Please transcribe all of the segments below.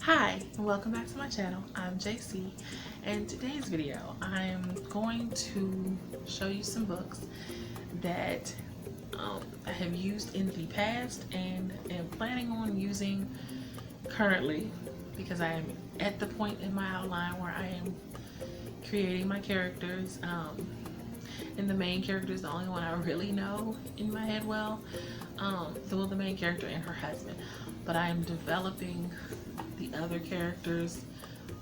Hi, and welcome back to my channel. I'm JC, and today's video I'm going to show you some books that I have used in the past and am planning on using currently, because I am at the point in my outline where I am creating my characters, and the main character is the only one I really know in my head well, the main character and her husband, but I am developing the other characters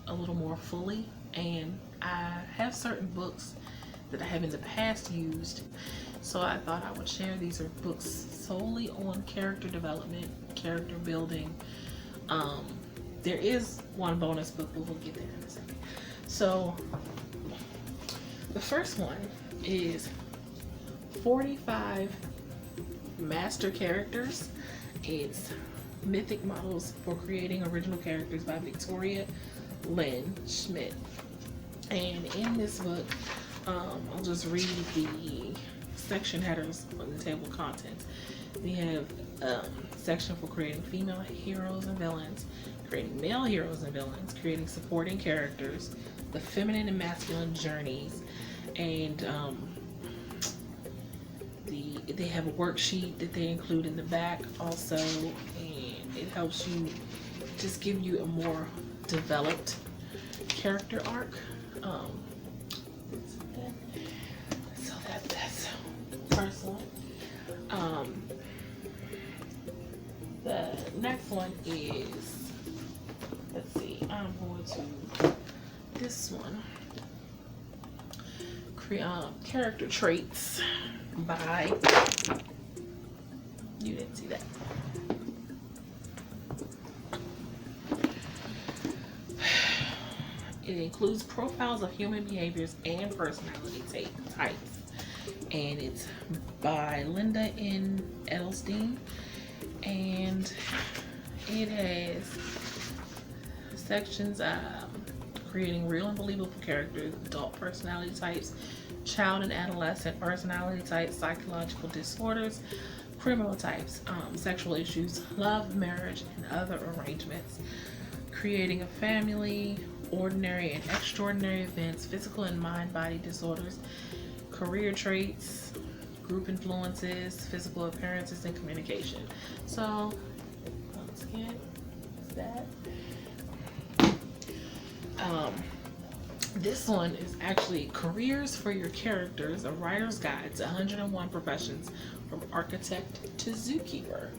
a little more fully, and I have certain books that I have in the past used, so I thought I would share. These are books solely on character development, character building. There is one bonus book, but we'll get there in a second. So the first one is 45 Master Characters. It's Mythic Models for Creating Original Characters by Victoria Lynn Schmidt. And in this book, I'll just read the section headers on the table of contents. We have section for creating female heroes and villains, creating male heroes and villains, creating supporting characters, the feminine and masculine journeys, and they have a worksheet that they include in the back also, and it helps you just give you a more developed character arc. So that's the first one. The next one is, let's see, I'm going to this one, character traits by, you didn't see that. It includes profiles of human behaviors and personality types, and it's by Linda in Edelstein, and it has sections creating real and believable characters, adult personality types, child and adolescent personality types, psychological disorders, criminal types, sexual issues, love, marriage, and other arrangements, creating a family, ordinary and extraordinary events, physical and mind-body disorders, career traits, group influences, physical appearances, and communication. So, once again, that. This one is actually Careers for Your Characters, a Writer's Guide to 101 Professions from Architect to Zookeeper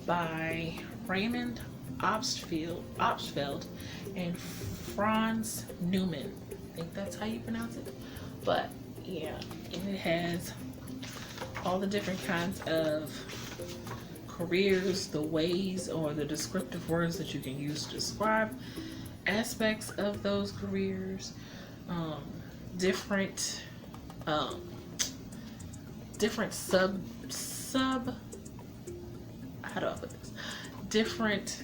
by Raymond, Obstfeld, and Franz Neumann. I think that's how you pronounce it. But yeah, and it has all the different kinds of careers, the ways or the descriptive words that you can use to describe aspects of those careers, different sub how do I put this, different,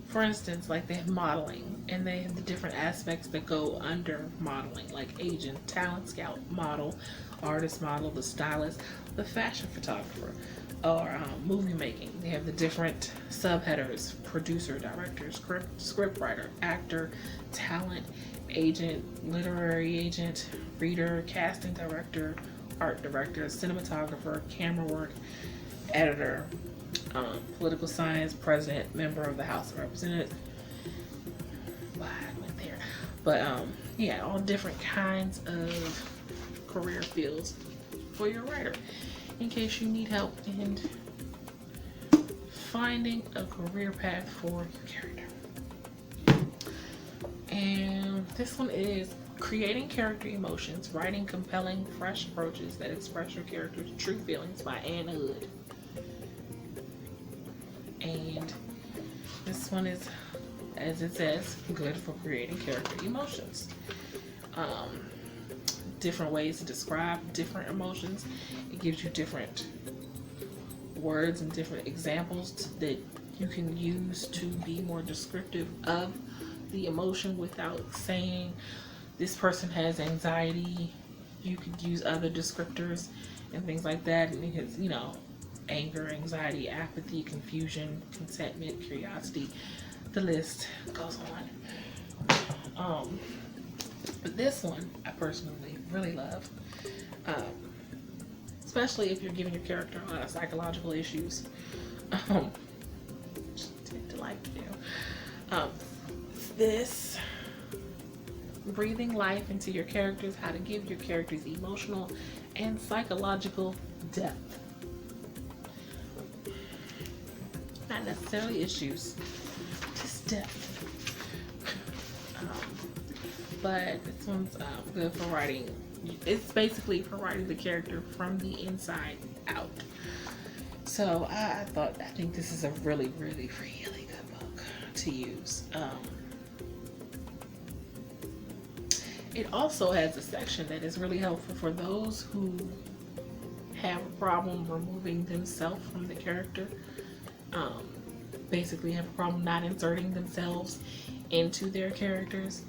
for instance, like they have modeling, and they have the different aspects that go under modeling, like agent, talent scout, model, artist model, the stylist, the fashion photographer, or movie making. They have the different subheaders: producer, director, script writer, actor, talent, agent, literary agent, reader, casting director, art director, cinematographer, camera work, editor, political science, president, member of the House of Representatives. Wow, I went there. But yeah, all different kinds of career fields for your writer, in case you need help in finding a career path for your character. And this one is Creating Character Emotions, Writing Compelling, Fresh Approaches that Express Your Character's True Feelings by Ann Hood. And this one is, as it says, good for creating character emotions. Different ways to describe different emotions. It gives you different words and different examples that you can use to be more descriptive of the emotion without saying this person has anxiety. You could use other descriptors and things like that, and it has, anger, anxiety, apathy, confusion, contentment, curiosity. The list goes on. But this one I personally really love, especially if you're giving your character a lot of psychological issues. Tend to like to do. This breathing life into your characters, how to give your characters emotional and psychological depth. Not necessarily issues, just depth. But this one's good for writing. It's basically for writing the character from the inside out. So I think this is a really, really, really good book to use. It also has a section that is really helpful for those who have a problem removing themselves from the character. Basically have a problem not inserting themselves into their characters.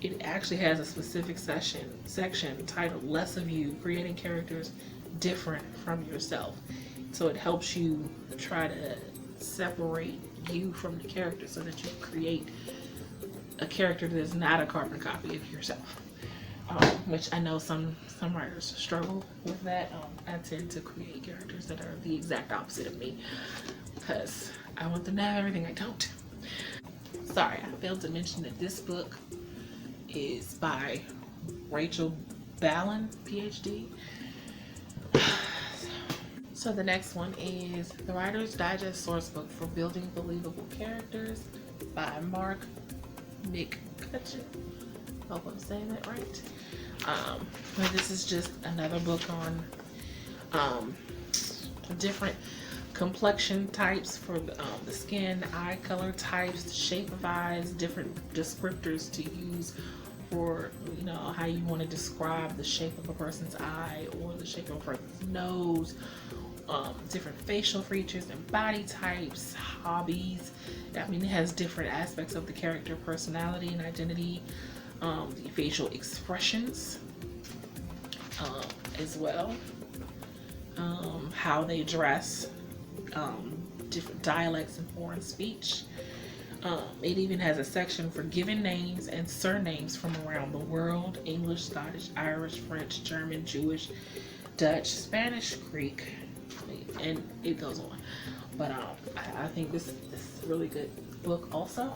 It actually has a specific section titled Less of You, creating characters different from yourself. So it helps you try to separate you from the character so that you create a character that is not a carbon copy of yourself. Which I know some writers struggle with that. I tend to create characters that are the exact opposite of me because I want them to have everything I don't. Sorry, I failed to mention that this book is by Ballon, PhD. So the next one is The Writer's Digest Sourcebook for Building Believable Characters by Marc, McCutchen. Hope I'm saying that right. This is just another book on different complexion types for the skin, eye color types, the shape of eyes, different descriptors to use for, you know, how you want to describe the shape of a person's eye or the shape of a person's nose, different facial features and body types, hobbies. I mean, it has different aspects of the character, personality and identity, the facial expressions as well, how they dress, different dialects and foreign speech. It even has a section for given names and surnames from around the world: English, Scottish, Irish, French, German, Jewish, Dutch, Spanish, Greek, and it goes on. But I think this is a really good book also.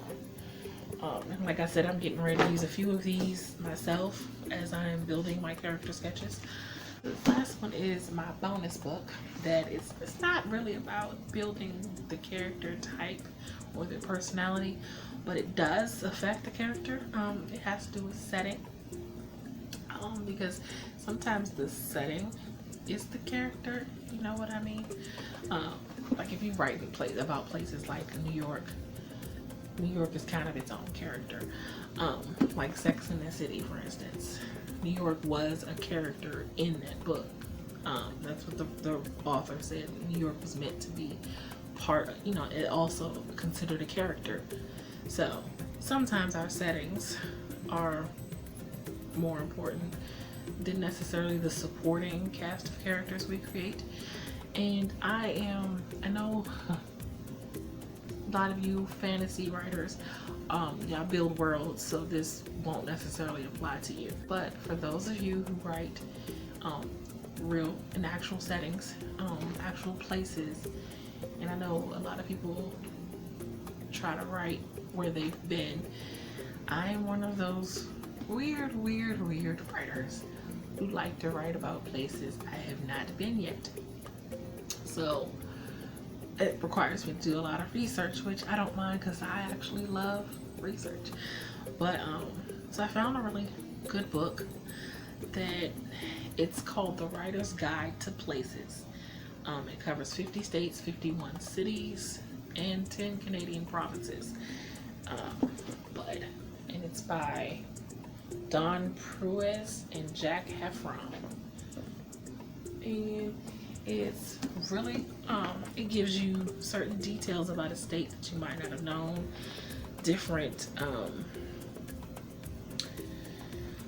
And like I said, I'm getting ready to use a few of these myself as I'm building my character sketches. The last one is my bonus book that it's not really about building the character type or their personality, but it does affect the character. It has to do with setting, because sometimes the setting is the character, you know what I mean? Like if you write about places like New York is kind of its own character. Like Sex and the City, for instance. New York was a character in that book. That's what the author said. New York was meant to be part, you know, it also considered a character. So sometimes our settings are more important than necessarily the supporting cast of characters we create. And I know a lot of you fantasy writers, y'all build worlds, so this won't necessarily apply to you. But for those of you who write real and actual settings, actual places, and I know a lot of people try to write where they've been, I'm one of those weird writers who like to write about places I have not been yet. So it requires me to do a lot of research, which I don't mind because I actually love research. But so I found a really good book that it's called The Writer's Guide to Places. It covers 50 states, 51 cities, and 10 Canadian provinces. And it's by Prues and Jack Heffron. And it's really, it gives you certain details about a state that you might not have known, different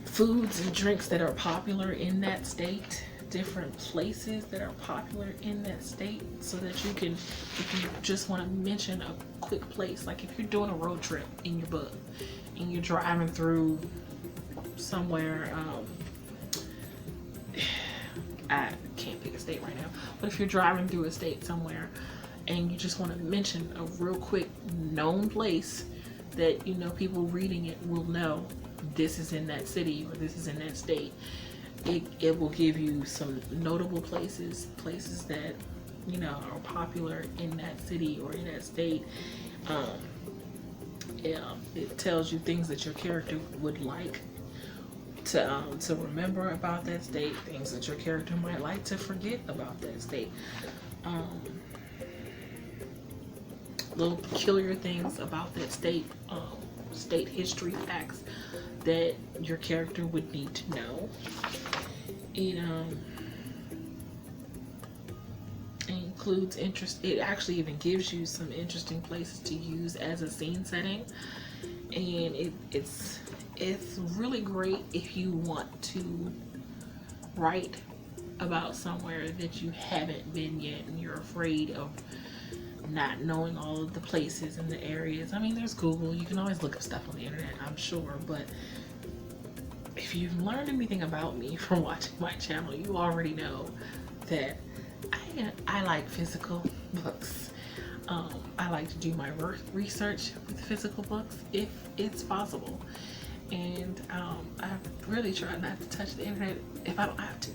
foods and drinks that are popular in that state, different places that are popular in that state, so that you can, if you just want to mention a quick place, like if you're doing a road trip in your book and you're driving through somewhere, I can't pick a state right now, but if you're driving through a state somewhere and you just want to mention a real quick known place that, you know, people reading it will know this is in that city or this is in that state, it will give you some notable places that, you know, are popular in that city or in that state. It tells you things that your character would like to remember about that state, things that your character might like to forget about that state, little peculiar things about that state, state history facts that your character would need to know. It includes it actually even gives you some interesting places to use as a scene setting, and it's really great if you want to write about somewhere that you haven't been yet and you're afraid of not knowing all of the places and the areas. I mean, there's Google, you can always look up stuff on the internet, I'm sure, but if you've learned anything about me from watching my channel, you already know that I like physical books. I like to do my research with physical books if it's possible, and I really try not to touch the internet if I don't have to.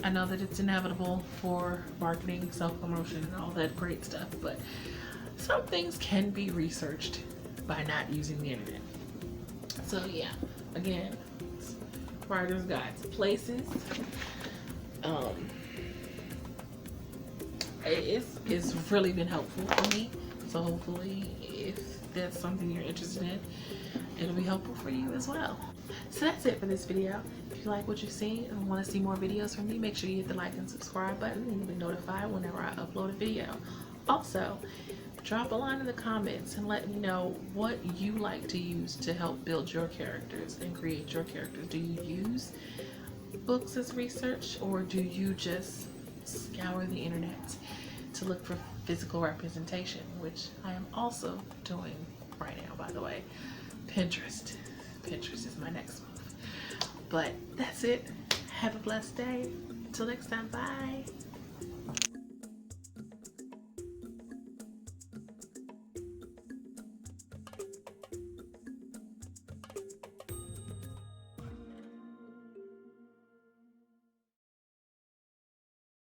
I know that it's inevitable for marketing, self-promotion, and all that great stuff, but some things can be researched by not using the internet. So yeah, again, writer's guides, places. It's really been helpful for me, so hopefully if that's something you're interested in, it'll be helpful for you as well. So that's it for this video. If you like what you've seen and want to see more videos from me, make sure you hit the like and subscribe button and you'll be notified whenever I upload a video. Also, drop a line in the comments and let me know what you like to use to help build your characters and create your characters. Do you use books as research, or do you just scour the internet to look for physical representation, which I am also doing right now, by the way. Pinterest is my next move. But that's it. Have a blessed day. Until next time, bye.